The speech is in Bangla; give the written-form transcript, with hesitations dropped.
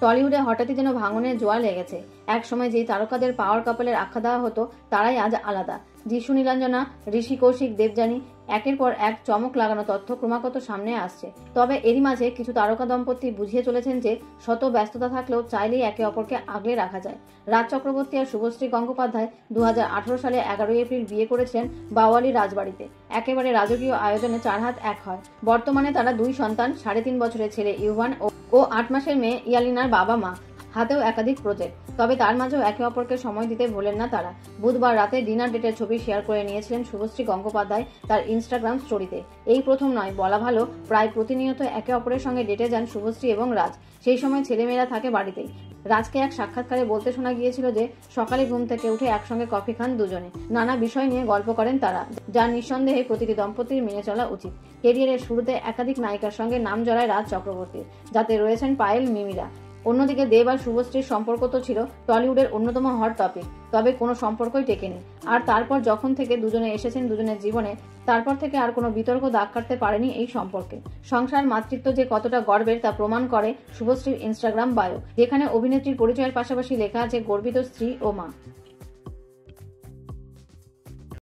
টলিউডে হঠাৎই যেন ভাঙনের জোয়ার লেগেছে। একসময় যেই তারকাদের পাওয়ার কাপলের আখ্যা দেওয়া হতো তারাই আজ আলাদা। যিশু নীলাঞ্জনা, ঋষি কৌশিক, দেবযানী, একের পর এক চমক লাগানো তথ্য ক্রমাগত সামনে আসছে। তবে এরই মাঝে কিছু তারকা দম্পতি বুঝিয়ে চলেছেন যে শত ব্যস্ততা থাকলেও চাইলেই একে অপরকে আগলে রাখা যায়। রাজ চক্রবর্তী আর শুভশ্রী গঙ্গোপাধ্যায় 2018 সালে 11 এপ্রিল বিয়ে করেছিলেন বাওয়ালি রাজবাড়িতে। একেবারে রাজকীয় আয়োজনে 4 হাত 1 হয়। বর্তমানে তারা 2 সন্তান, 3.5 বছরের ছেলে ইউভান ও 8 মাসের মেয়ে ইয়ালিনার বাবা মা। হাতেও একাধিক প্রজেক্ট। তবে তার মাঝেও একে অপরকে সময় দিতে ভোলেন না তারা। বুধবার রাতে ডিনার ডেটের ছবি শেয়ার করে নিয়েছিলেন শুভশ্রী গঙ্গোপাধ্যায় তার ইনস্টাগ্রাম স্টোরিতে। এই প্রথম নয়, বলা ভালো প্রায় প্রতিনিয়ত একে অপরের সঙ্গে ডেটে যান শুভশ্রী এবং রাজ। সেই সময় ছেলেমেয়েরা থাকে বাড়িতেই। রাজকে এক সাক্ষাৎকারে বলতে শোনা গিয়েছিল যে সকালে ঘুম থেকে উঠে একসঙ্গে কফি খান দুজনে। নানা বিষয় নিয়ে গল্প করেন তারা, যা নিঃসন্দেহে প্রতিটি দম্পতির মেনে চলা উচিত। কেরিয়ারের শুরুতে একাধিক নায়িকার সঙ্গে নাম জড়ায় রাজ চক্রবর্তীর, যাতে রয়েছেন পায়েল, মিমিরা। অন্যদিকে দেব আর শুভশ্রীর সম্পর্ক তো ছিল টলিউডের অন্যতম হট টপিক, তবে কোনো সম্পর্কই টেকেনি। আর তারপর যখন থেকে দুজনে এসেছেন দুজনের জীবনে, তারপর থেকে আর কোনো বিতর্ক দাগ কাটতে পারেনি এই সম্পর্কে। সংসার মাতৃত্ব যে কতটা গর্বের তা প্রমাণ করে শুভশ্রীর ইনস্টাগ্রাম বায়ো, যেখানে অভিনেত্রীর পরিচয়ের পাশাপাশি লেখা আছে গর্বিত স্ত্রী ও মা।